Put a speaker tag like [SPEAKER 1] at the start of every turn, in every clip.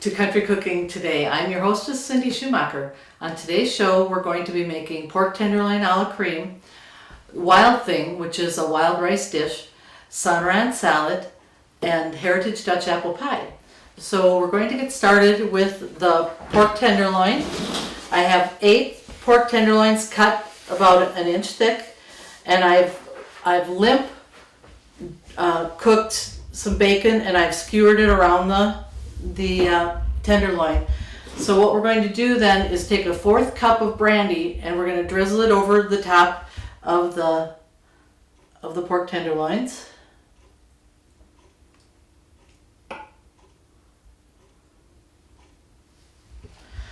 [SPEAKER 1] to Country Cooking Today. I'm your hostess, Cindy Schumacher. On today's show, we're going to be making pork tenderloin a la creme, wild thing, which is a wild rice dish, San salad, and heritage Dutch apple pie. So we're going to get started with the pork tenderloin. I have 8 pork tenderloins cut about an inch thick, and I've limp cooked some bacon, and I've skewered it around the tenderloin. So what we're going to do then is take a 1/4 cup of brandy, and we're going to drizzle it over the top of the pork tenderloins.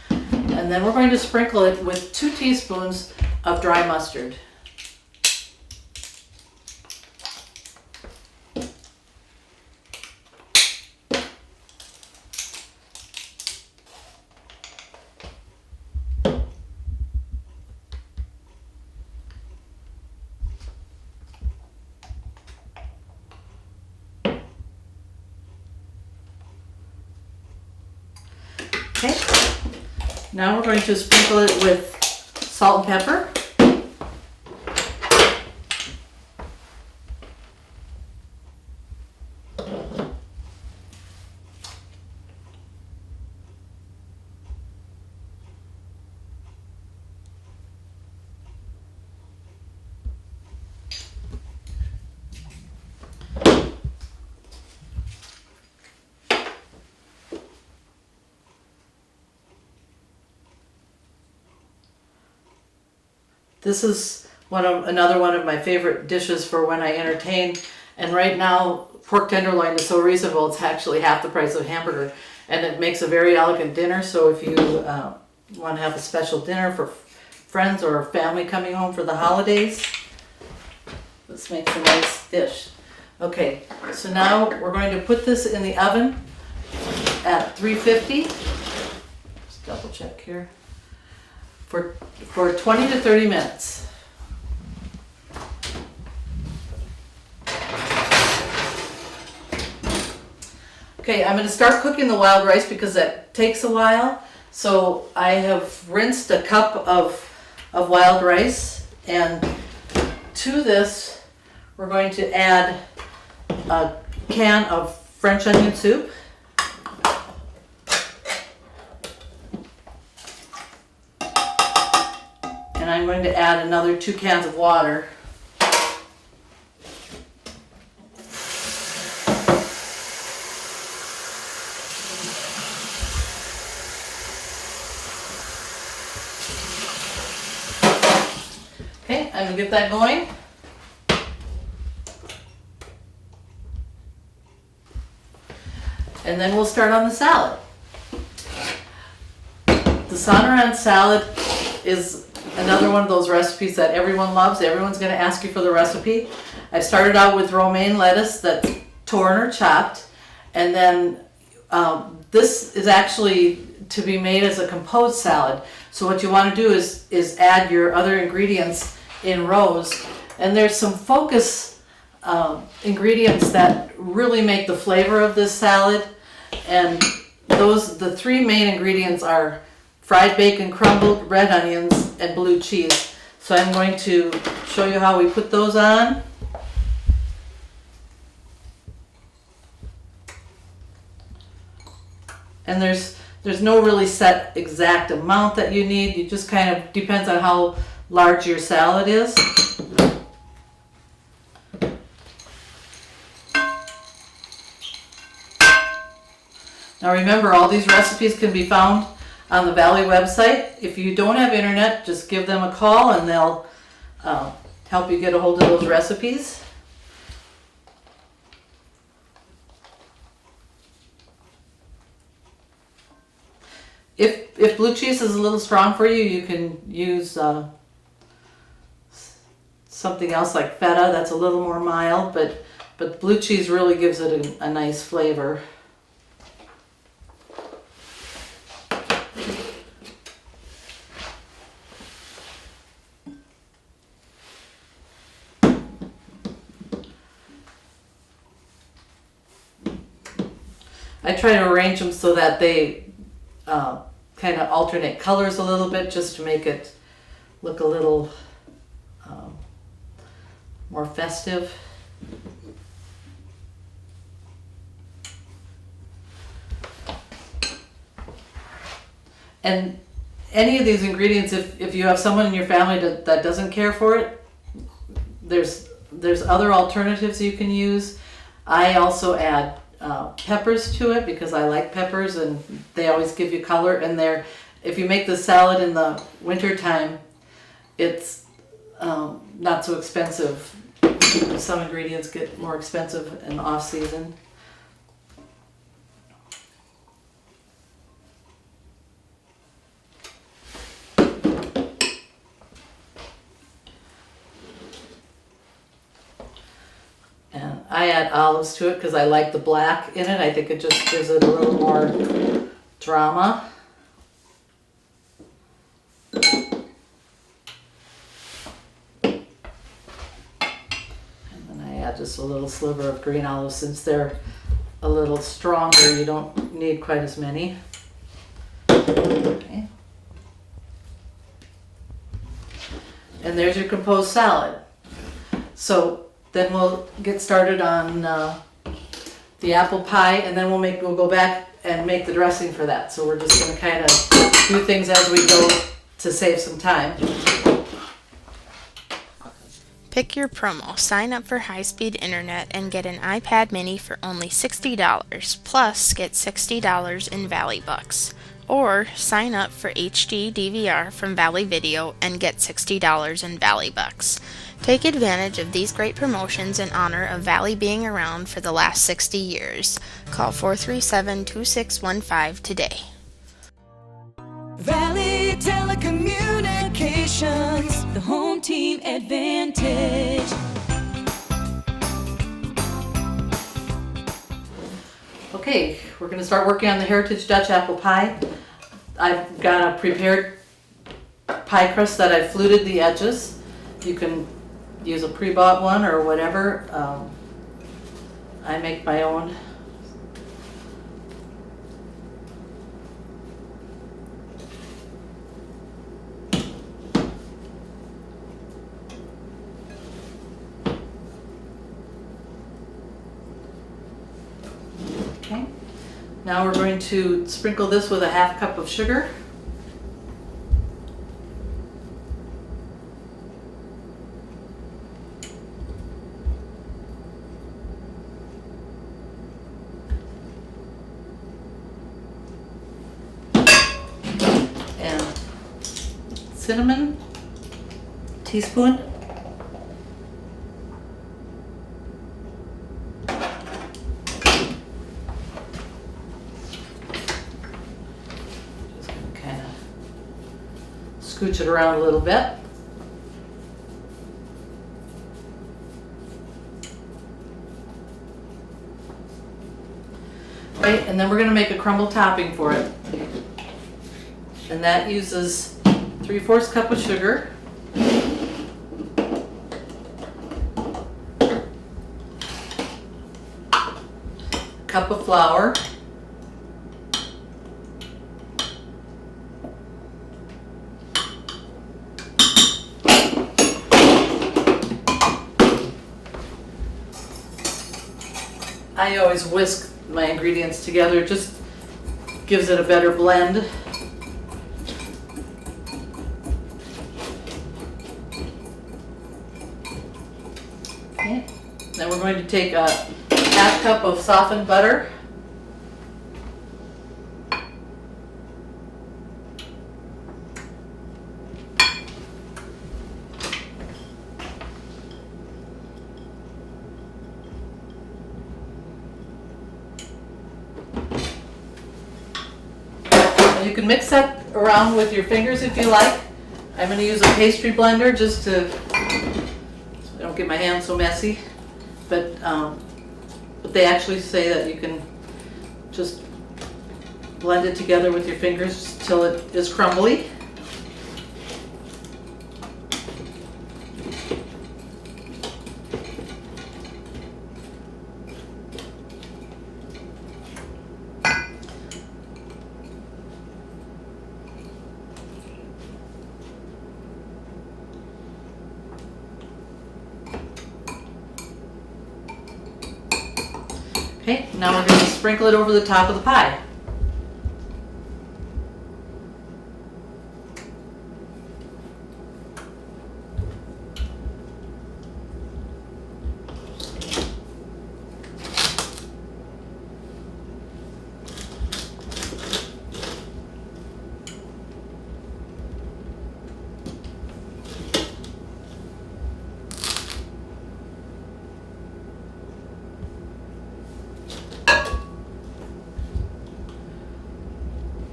[SPEAKER 1] And then we're going to sprinkle it with 2 teaspoons of dry mustard. Okay. Now we're going to sprinkle it with salt and pepper. This is another one of my favorite dishes for when I entertain, and right now pork tenderloin is so reasonable, it's actually half the price of hamburger, and it makes a very elegant dinner. So if you want to have a special dinner for friends or family coming home for the holidays, this makes a nice dish. Okay, so now we're going to put this in the oven at 350. Just double check here. For 20 to 30 minutes. Okay, I'm going to start cooking the wild rice because that takes a while. So I have rinsed a cup of wild rice, and to this we're going to add a can of French onion soup. And I'm going to add another 2 cans of water. Okay, I'm going to get that going. And then we'll start on the salad. The San salad is another one of those recipes that everyone loves. Everyone's going to ask you for the recipe. I've started out with romaine lettuce that's torn or chopped, and then this is actually to be made as a composed salad. So what you want to do is add your other ingredients in rows, and there's some focus ingredients that really make the flavor of this salad, and the 3 main ingredients are fried bacon crumbled, red onions, and blue cheese. So I'm going to show you how we put those on. And there's no really set exact amount that you need. You just kind of depends on how large your salad is. Now remember, all these recipes can be found on the Valley website. If you don't have internet, just give them a call and they'll help you get a hold of those recipes. If blue cheese is a little strong for you, you can use something else like feta that's a little more mild, but blue cheese really gives it a nice flavor. I try to arrange them so that they kind of alternate colors a little bit just to make it look a little more festive. And any of these ingredients, if you have someone in your family that doesn't care for it, there's other alternatives you can use. I also add peppers to it because I like peppers and they always give you color. And if you make the salad in the winter time, it's not so expensive. Some ingredients get more expensive in off season. And I add olives to it because I like the black in it. I think it just gives it a little more drama. And then I add just a little sliver of green olives. Since they're a little stronger, you don't need quite as many. Okay. And there's your composed salad. So then we'll get started on the apple pie, and then we'll go back and make the dressing for that. So we're just going to kind of do things as we go to save some time.
[SPEAKER 2] Pick your promo, sign up for high-speed internet, and get an iPad mini for only $60, plus get $60 in Valley Bucks. Or sign up for HD DVR from Valley Video and get $60 in Valley Bucks. Take advantage of these great promotions in honor of Valley being around for the last 60 years. Call 437-2615 today.
[SPEAKER 3] Valley Telecommunications, the home team advantage.
[SPEAKER 1] Okay, we're going to start working on the Heritage Dutch apple pie. I've got a prepared pie crust that I've fluted the edges. You can use a pre-bought one or whatever. I make my own. Okay. Now we're going to sprinkle this with a half cup of sugar. And cinnamon, teaspoon. Scooch it around a little bit. Right, and then we're going to make a crumble topping for it. And that uses 3/4 cup of sugar, cup of flour, I always whisk my ingredients together, it just gives it a better blend. Okay. Then we're going to take a half cup of softened butter. You can mix that around with your fingers if you like. I'm going to use a pastry blender just to so I don't get my hands so messy. But they actually say that you can just blend it together with your fingers till it is crumbly. Now we're going to sprinkle it over the top of the pie.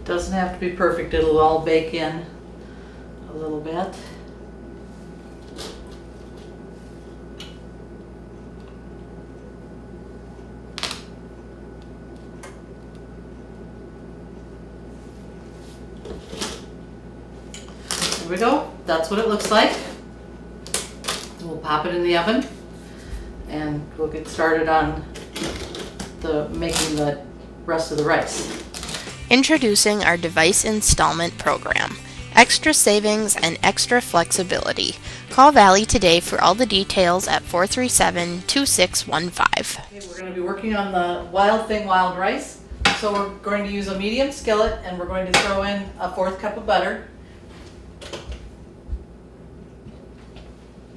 [SPEAKER 1] Doesn't have to be perfect, it'll all bake in a little bit. There we go, that's what it looks like. We'll pop it in the oven and we'll get started on making the rest of the rice.
[SPEAKER 2] Introducing our device installment program. Extra savings and extra flexibility. Call Valley today for all the details at 437-2615.
[SPEAKER 1] Okay, we're going to be working on the Wild Thing wild rice. So we're going to use a medium skillet and we're going to throw in a 1/4 cup of butter.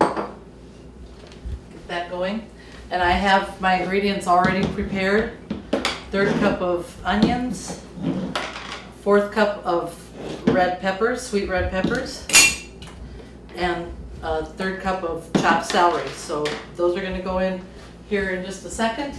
[SPEAKER 1] Get that going. And I have my ingredients already prepared. 1/3 cup of onions, 1/4 cup of red peppers, sweet red peppers, and a 1/3 cup of chopped celery. So those are going to go in here in just a second.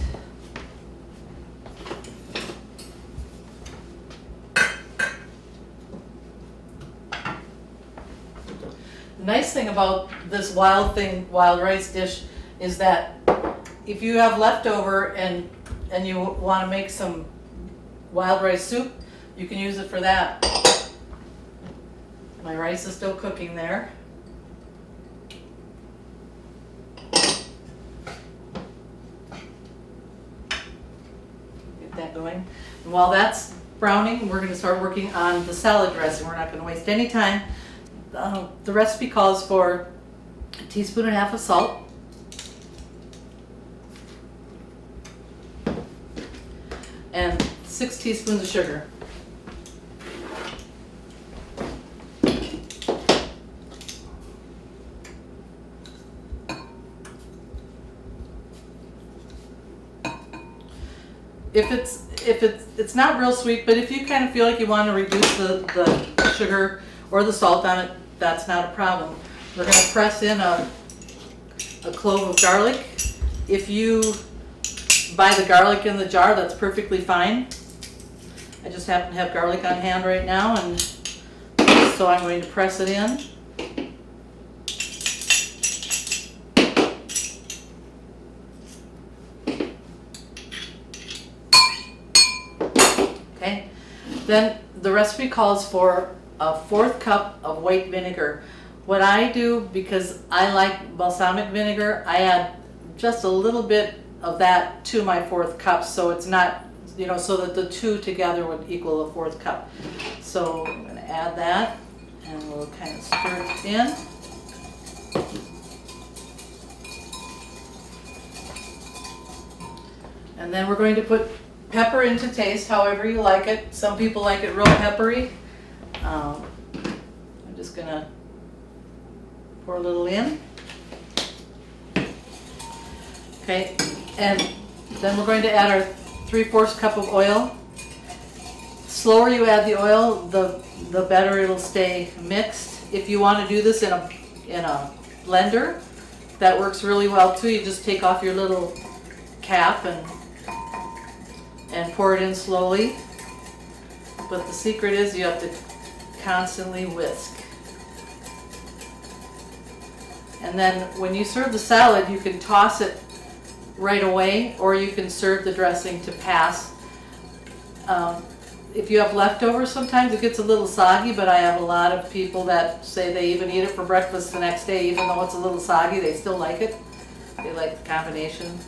[SPEAKER 1] The nice thing about this Wild Thing wild rice dish is that if you have leftover and you want to make some wild rice soup, you can use it for that. My rice is still cooking there. Get that going. And while that's browning, we're going to start working on the salad dressing. We're not going to waste any time. The recipe calls for 1.5 teaspoons of salt, and 6 teaspoons of sugar. If it's not real sweet, but if you kind of feel like you want to reduce the sugar or the salt on it, that's not a problem. We're going to press in a clove of garlic. If you buy the garlic in the jar, that's perfectly fine. I just happen to have garlic on hand right now, and so I'm going to press it in. Okay, then the recipe calls for a 1/4 cup of white vinegar. What I do, because I like balsamic vinegar, I add just a little bit of that to my 1/4 cup, so it's not, so that the two together would equal a 1/4 cup. So I'm going to add that and we'll kind of stir it in. And then we're going to put pepper into taste, however you like it. Some people like it real peppery. I'm just going to pour a little in. Okay, and then we're going to add our 3/4 cup of oil. The slower you add the oil, the better it'll stay mixed. If you want to do this in a blender, that works really well too. You just take off your little cap and pour it in slowly. But the secret is you have to constantly whisk. And then when you serve the salad, you can toss it right away, or you can serve the dressing to pass. If you have leftovers, sometimes it gets a little soggy, but I have a lot of people that say they even eat it for breakfast the next day. Even though it's a little soggy, they still like it. They like the combination.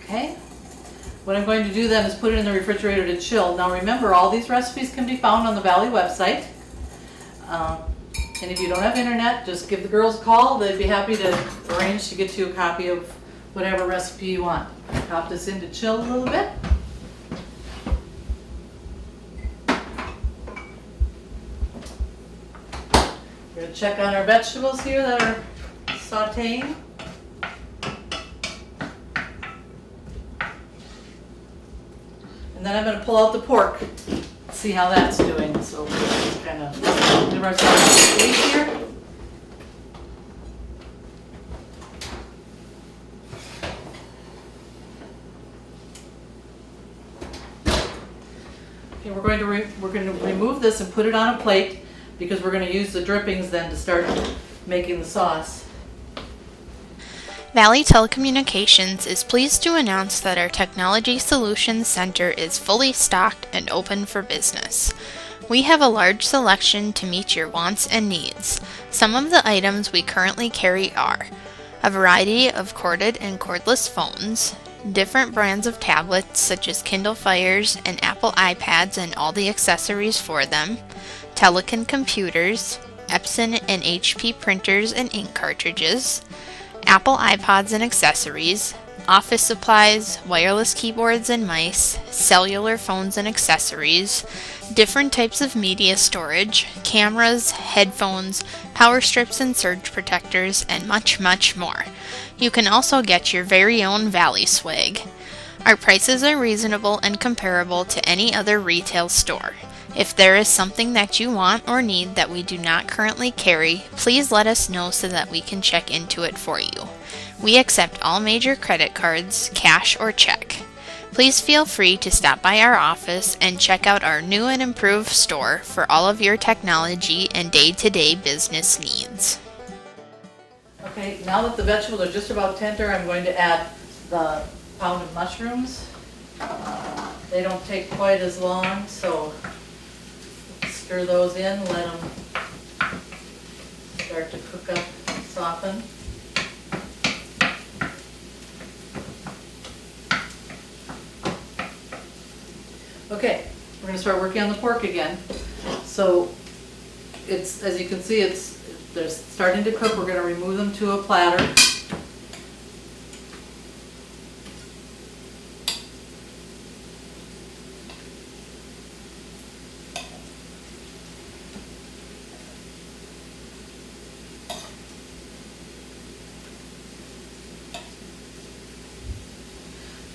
[SPEAKER 1] Okay. What I'm going to do then is put it in the refrigerator to chill. Now remember, all these recipes can be found on the Valley website. And if you don't have internet, just give the girls a call. They'd be happy to arrange to get you a copy of whatever recipe you want. Pop this in to chill a little bit. We're going to check on our vegetables here that are sauteing. And then I'm going to pull out the pork, see how that's doing. So we're just kind of give ourselves a wait here. Okay, we're going to remove this and put it on a plate because we're going to use the drippings then to start making the sauce.
[SPEAKER 2] Valley Telecommunications is pleased to announce that our Technology Solutions Center is fully stocked and open for business. We have a large selection to meet your wants and needs. Some of the items we currently carry are a variety of corded and cordless phones, different brands of tablets such as Kindle Fires and Apple iPads and all the accessories for them, Telekin computers, Epson and HP printers and ink cartridges, Apple iPods and accessories, office supplies, wireless keyboards and mice, cellular phones and accessories, different types of media storage, cameras, headphones, power strips and surge protectors, and much, much more. You can also get your very own Valley swag. Our prices are reasonable and comparable to any other retail store. If there is something that you want or need that we do not currently carry, please let us know so that we can check into it for you. We accept all major credit cards, cash or check. Please feel free to stop by our office and check out our new and improved store for all of your technology and day-to-day business needs.
[SPEAKER 1] Okay, now that the vegetables are just about tender, I'm going to add the pound of mushrooms. They don't take quite as long, so stir those in, let them start to cook up, soften. Okay, we're going to start working on the pork again. So it's, as you can see, they're starting to cook. We're going to remove them to a platter.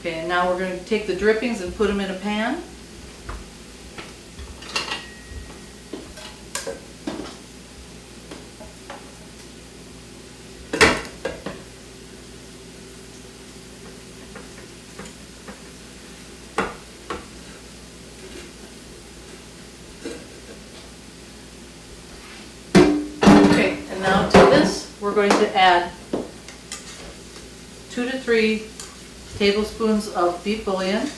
[SPEAKER 1] Okay, and now we're going to take the drippings and put them in a pan. Okay, and now to this, we're going to add 2 to 3 tablespoons of beef bouillon,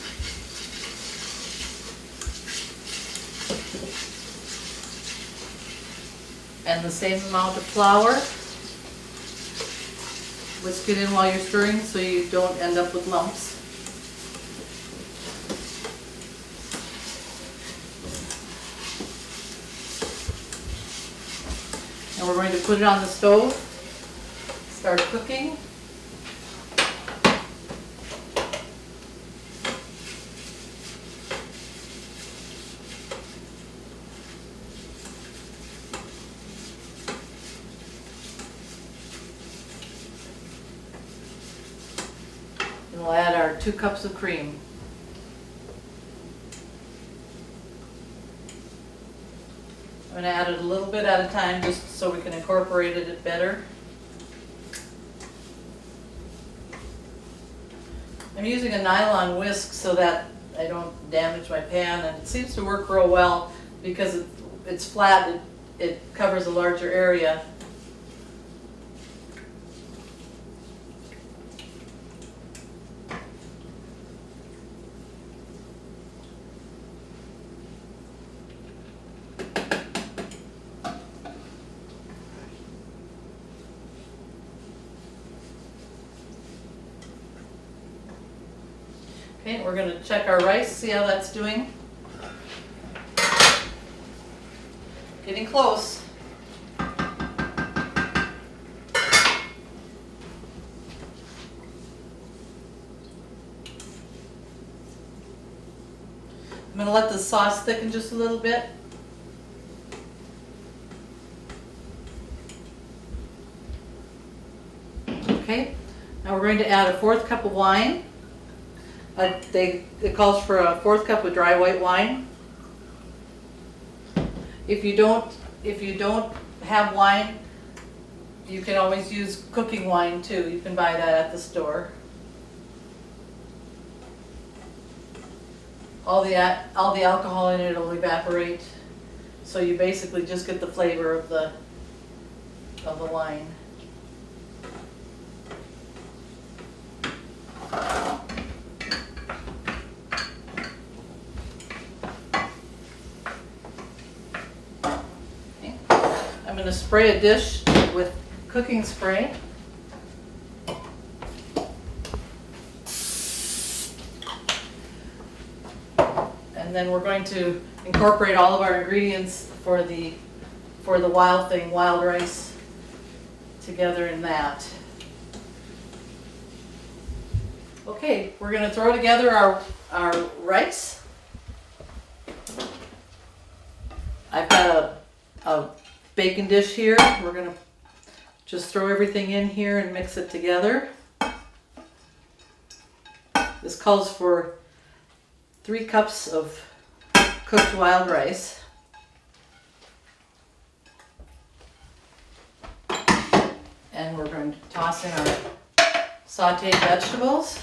[SPEAKER 1] and the same amount of flour. Whisk it in while you're stirring so you don't end up with lumps. And we're going to put it on the stove, start cooking. And we'll add our 2 cups of cream. I'm going to add it a little bit at a time just so we can incorporate it better. I'm using a nylon whisk so that I don't damage my pan, and it seems to work real well because it's flat, it covers a larger area. Okay, we're gonna check our rice, see how that's doing. Getting close. I'm gonna let the sauce thicken just a little bit. Okay, now we're going to add a 1/4 cup of wine. It calls for a 1/4 cup of dry white wine. If you don't have wine, you can always use cooking wine too. You can buy that at the store. All the alcohol in it will evaporate, so you basically just get the flavor of the wine. Okay. I'm going to spray a dish with cooking spray. And then we're going to incorporate all of our ingredients for the wild rice together in that. Okay, we're going to throw together our rice. I've got a baking dish here. We're going to just throw everything in here and mix it together. This calls for 3 cups of cooked wild rice. And we're going to toss in our sauteed vegetables.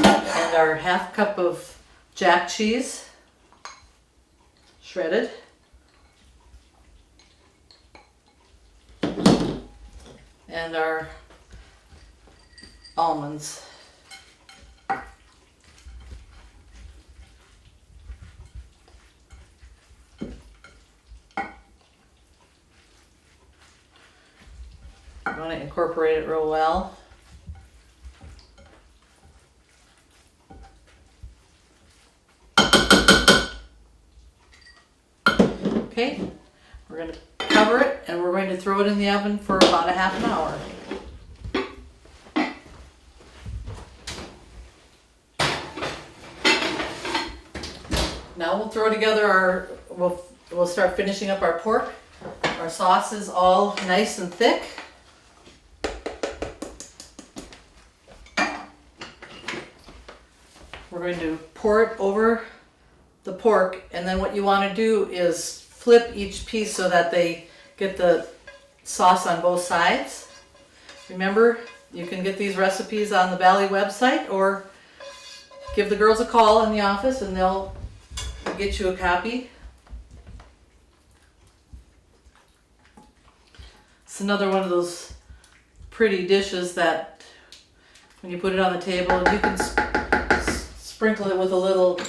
[SPEAKER 1] And our 1/2 cup of jack cheese, shredded. And our almonds. I'm going to incorporate it real well. Okay, we're going to cover it and we're going to throw it in the oven for about a 1/2 hour. Now we'll throw together we'll start finishing up our pork. Our sauce is all nice and thick. We're going to pour it over the pork, and then what you want to do is flip each piece so that they get the sauce on both sides. Remember, you can get these recipes on the Valley website or give the girls a call in the office and they'll get you a copy. It's another one of those pretty dishes that when you put it on the table, you can sprinkle it with a little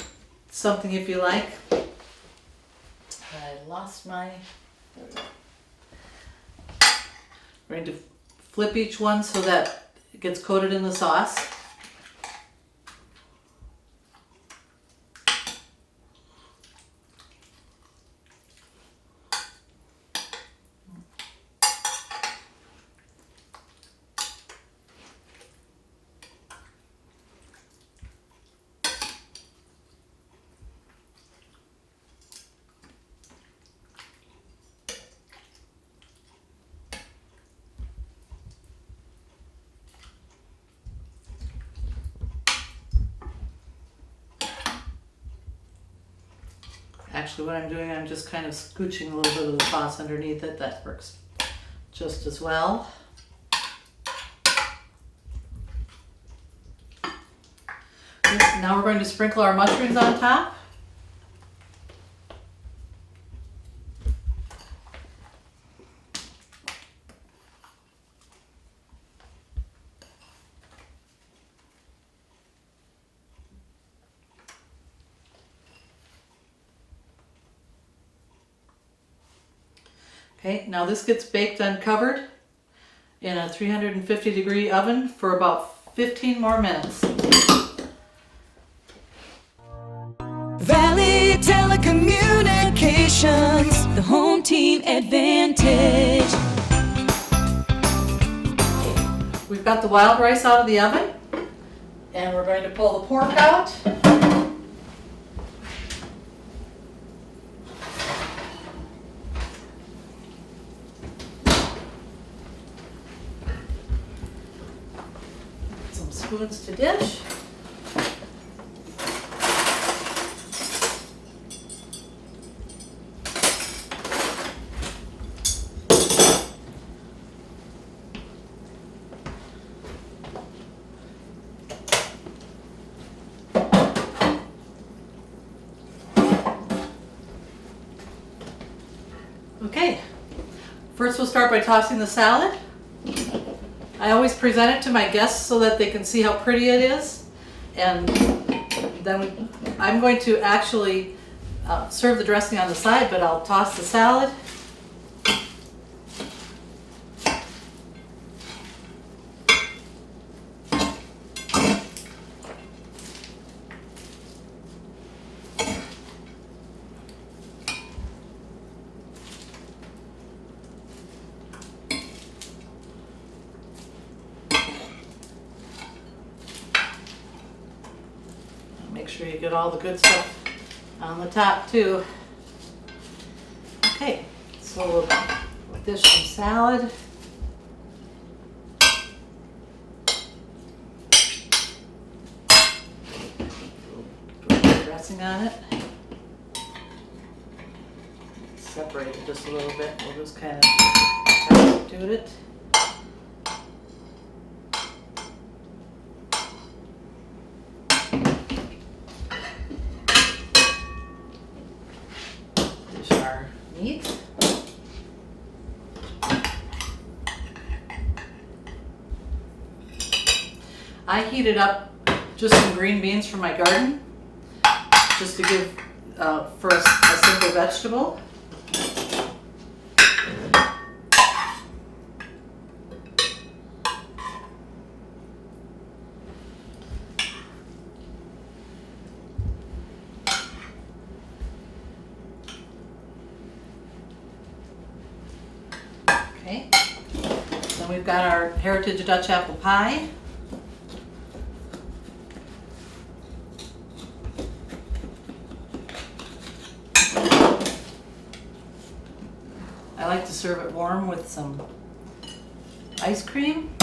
[SPEAKER 1] something if you like. I lost my... We're going to flip each one so that it gets coated in the sauce. Actually, what I'm doing, I'm just kind of scooching a little bit of the sauce underneath it. That works just as well. Now we're going to sprinkle our mushrooms on top. Okay, now this gets baked uncovered in a 350-degree oven for about 15 more minutes.
[SPEAKER 3] Valley Telecommunications, the home team advantage.
[SPEAKER 1] We've got the wild rice out of the oven, and we're going to pull the pork out. Some spoons to dish. Okay, first we'll start by tossing the salad. I always present it to my guests so that they can see how pretty it is. And then I'm going to actually serve the dressing on the side, but I'll toss the salad. Make sure you get all the good stuff on the top too. Okay, so we'll dish some salad. Put the dressing on it. Separate it just a little bit. We'll just kind of do it. Meat. I heated up just some green beans from my garden, just to give for a simple vegetable. Okay, then we've got our Heritage Dutch apple pie. I like to serve it warm with some ice cream.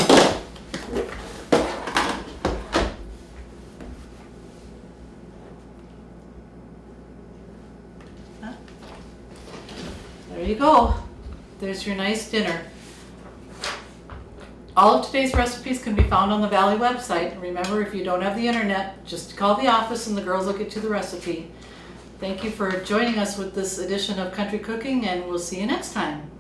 [SPEAKER 1] There you go. There's your nice dinner. All of today's recipes can be found on the Valley website. Remember, if you don't have the internet, just call the office and the girls will get you the recipe. Thank you for joining us with this edition of Country Cooking, and we'll see you next time.